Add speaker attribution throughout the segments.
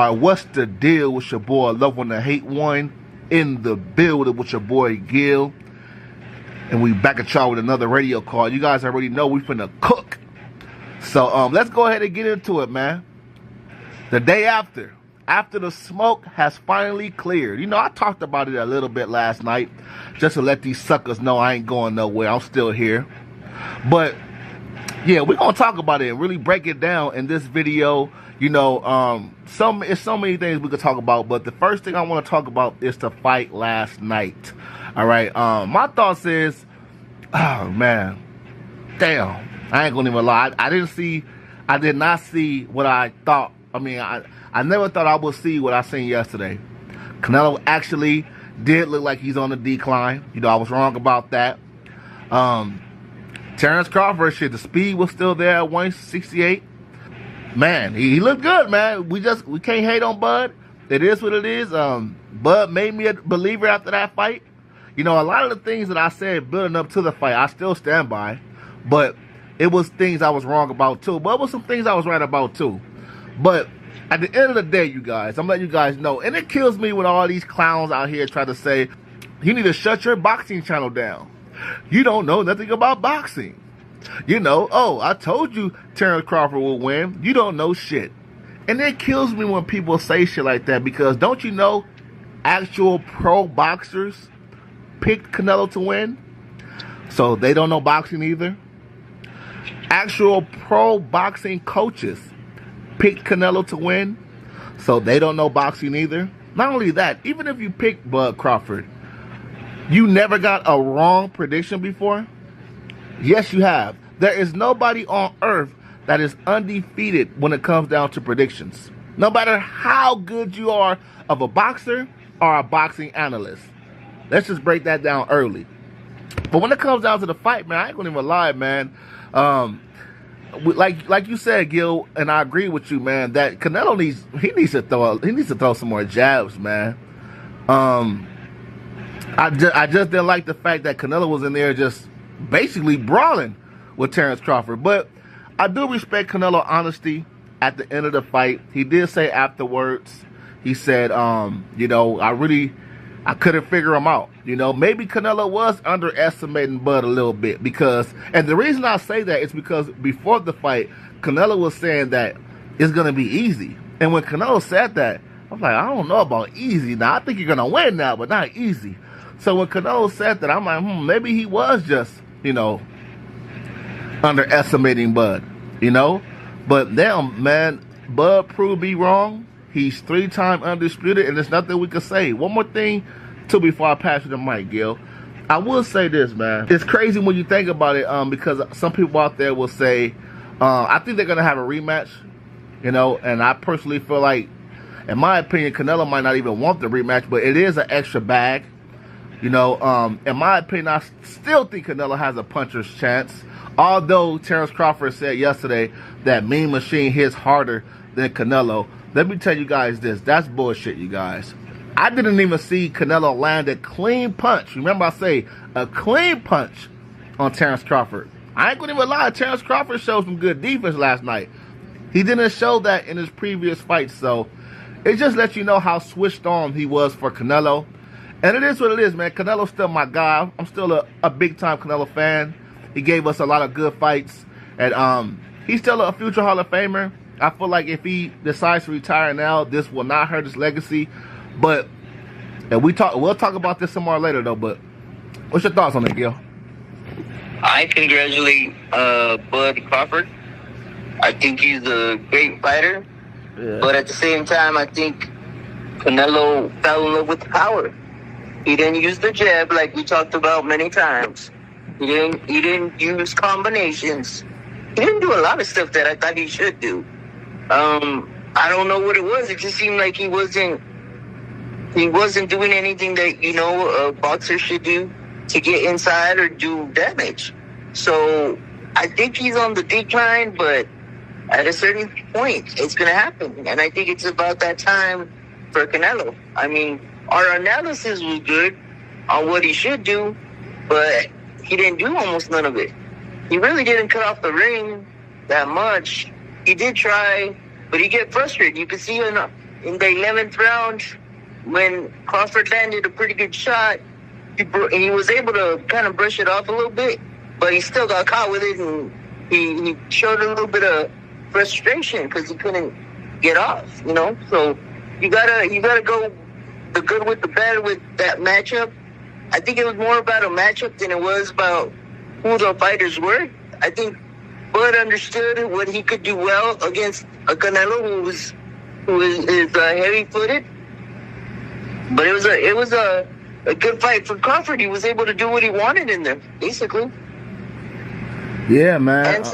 Speaker 1: Alright, what's the deal with your boy Love When the Hate One in the building with your boy Gil? And we back at y'all with another radio call. You guys already know we finna cook. So let's go ahead and get into it, man. The day after the smoke has finally cleared. You know, I talked about it a little bit last night, just to let these suckers know I ain't going nowhere. I'm still here. But yeah, we're gonna talk about it and really break it down in this video. You know, it's so many things we could talk about, but the first thing I want to talk about is the fight last night. All right, my thoughts is, oh man, damn, I ain't gonna even lie. I did not see what I thought. I mean, I never thought I would see what I seen yesterday. Canelo actually did look like he's on the decline. You know, I was wrong about that. Terrence Crawford, shit, the speed was still there at 168. Man, he looked good, man. We can't hate on Bud. It is what it is. Bud made me a believer after that fight. You know, a lot of the things that I said building up to the fight, I still stand by. But it was things I was wrong about too. But it was some things I was right about too. But at the end of the day, you guys, I'm letting you guys know, and it kills me when all these clowns out here try to say, you need to shut your boxing channel down. You don't know nothing about boxing. You know, oh, I told you Terrence Crawford will win. You don't know shit. And it kills me when people say shit like that, because don't you know actual pro boxers picked Canelo to win? So they don't know boxing either. Actual pro boxing coaches picked Canelo to win, so they don't know boxing either. Not only that, even if you picked Bud Crawford, you never got a wrong prediction before? Yes, you have. There is nobody on earth that is undefeated when it comes down to predictions. No matter how good you are of a boxer or a boxing analyst. Let's just break that down early. But when it comes down to the fight, man, I ain't gonna even lie, man. Like you said, Gil, and I agree with you, man, that Canelo needs to throw some more jabs, man. I just didn't like the fact that Canelo was in there just basically brawling with Terrence Crawford. But I do respect Canelo's honesty at the end of the fight. He did say afterwards, he said, you know, I couldn't figure him out. You know, maybe Canelo was underestimating Bud a little bit, because, and the reason I say that is because before the fight, Canelo was saying that it's going to be easy. And when Canelo said that, I was like, I don't know about easy. Now, I think you're going to win now, but not easy. So when Canelo said that, I'm like, maybe he was just, you know, underestimating Bud, you know? But damn, man, Bud proved me wrong. He's 3-time undisputed, and there's nothing we can say. One more thing, too, before I pass you the mic, Gil. I will say this, man. It's crazy when you think about it, because some people out there will say, I think they're going to have a rematch, you know, and I personally feel like, in my opinion, Canelo might not even want the rematch, but it is an extra bag. You know, in my opinion, I still think Canelo has a puncher's chance. Although Terrence Crawford said yesterday that Mean Machine hits harder than Canelo. Let me tell you guys this. That's bullshit, you guys. I didn't even see Canelo land a clean punch. Remember I say a clean punch on Terrence Crawford. I ain't gonna even lie. Terrence Crawford showed some good defense last night. He didn't show that in his previous fights. So it just lets you know how switched on he was for Canelo. And it is what it is, man. Canelo's still my guy. I'm still a big-time Canelo fan. He gave us a lot of good fights. And he's still a future Hall of Famer. I feel like if he decides to retire now, this will not hurt his legacy. But and we'll talk about this some more later, though. But what's your thoughts on that, Gil?
Speaker 2: I congratulate Bud Crawford. I think he's a great fighter. Yeah. But at the same time, I think Canelo fell in love with the power. He didn't use the jab like we talked about many times. He didn't use combinations. He didn't do a lot of stuff that I thought he should do. I don't know what it was. It just seemed like he wasn't doing anything that, you know, a boxer should do to get inside or do damage. So I think he's on the decline, but at a certain point, it's going to happen. And I think it's about that time for Canelo. I mean, our analysis was good on what he should do, but he didn't do almost none of it. He really didn't cut off the ring that much. He did try, but he get frustrated. You could see in the 11th round, when Crawford landed a pretty good shot, he was able to kind of brush it off a little bit, but he still got caught with it, and he showed a little bit of frustration because he couldn't get off, you know. So you gotta go the good with the bad with that matchup. I think it was more about a matchup than it was about who the fighters were. I think Bud understood what he could do well against a Canelo who is heavy-footed. But it was a good fight for Crawford. He was able to do what he wanted in there, basically.
Speaker 1: Yeah, man.
Speaker 2: And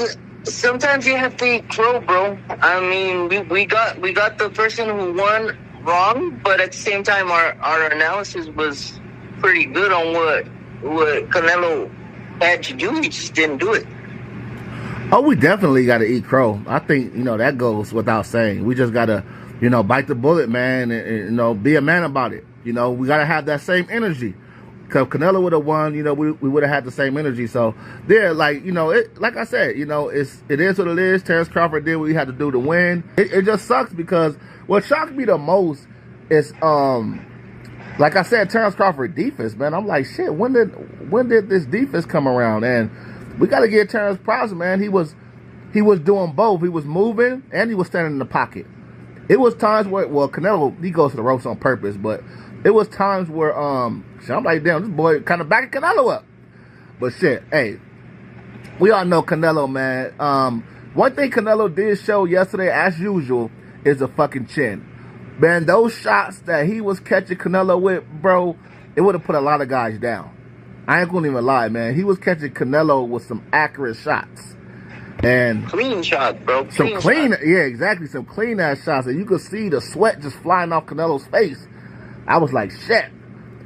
Speaker 2: sometimes you have to eat crow, bro. I mean, we got the person who won wrong, but at the same time, our analysis was pretty good on what Canelo had to do. He just didn't do it.
Speaker 1: Oh, we definitely got to eat crow. I think, that goes without saying. We just got to, bite the bullet, man, and be a man about it. We got to have that same energy. Because Canelo would have won, we would have had the same energy. So, yeah, like I said, it is what it is. Terrence Crawford did what he had to do to win. It just sucks because what shocked me the most is, like I said, Terrence Crawford defense, man. I'm like, shit, when did this defense come around? And we got to give Terrence props, man. He was doing both. He was moving and he was standing in the pocket. It was times where, Canelo, he goes to the ropes on purpose, but it was times where, I'm like, damn, this boy kind of backing Canelo up. But shit, hey, we all know Canelo, man. One thing Canelo did show yesterday, as usual, is a fucking chin. Man, those shots that he was catching Canelo with, bro, it would have put a lot of guys down. I ain't gonna even lie, man. He was catching Canelo with some accurate shots. And
Speaker 2: clean shots, bro.
Speaker 1: Yeah, exactly. Some clean ass shots. And you could see the sweat just flying off Canelo's face. I was like, shit.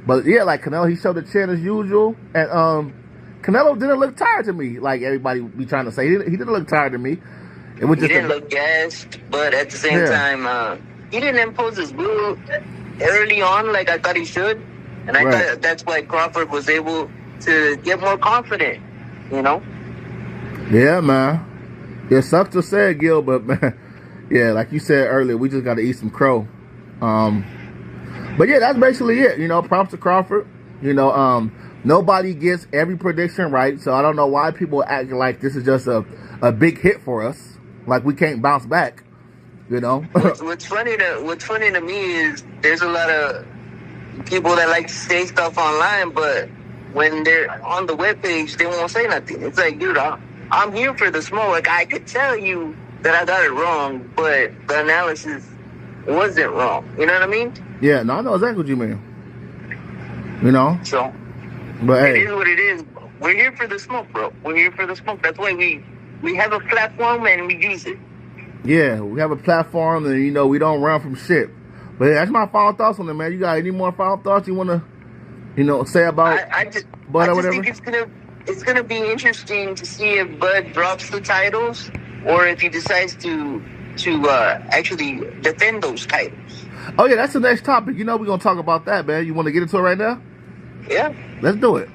Speaker 1: But yeah, like Canelo, he showed the chin as usual. And Canelo didn't look tired to me, like everybody be trying to say. He didn't look tired to me. It was just
Speaker 2: he didn't look gassed, but at the same time, he didn't impose his will early on like I thought he should. And I thought that's why Crawford was able to get more confident,
Speaker 1: Yeah, man. It sucks to say it, Gil, but man, yeah, like you said earlier, we just got to eat some crow. But yeah, that's basically it. Props to Crawford. Nobody gets every prediction right, so I don't know why people are acting like this is just a big hit for us, like we can't bounce back.
Speaker 2: What's funny to me is there's a lot of people that like to say stuff online, but when they're on the webpage, they won't say nothing. It's like, dude, I'm here for the smoke. Like, I could tell you that I got it wrong, but the analysis wasn't wrong. You know what I mean?
Speaker 1: Yeah, no, I know exactly what you mean.
Speaker 2: So,
Speaker 1: but
Speaker 2: it is what it is. We're here for the smoke, bro. We're here for the smoke. That's why we have a platform and we use it.
Speaker 1: Yeah, we have a platform and, we don't run from shit. But yeah, that's my final thoughts on it, man. You got any more final thoughts you want to, say about Bud or whatever?
Speaker 2: I just think it's gonna be interesting to see if Bud drops the titles or if he decides to actually defend those titles.
Speaker 1: Oh yeah, that's the next topic. We're gonna talk about that, man. You want to get into it right now?
Speaker 2: Yeah.
Speaker 1: Let's do it.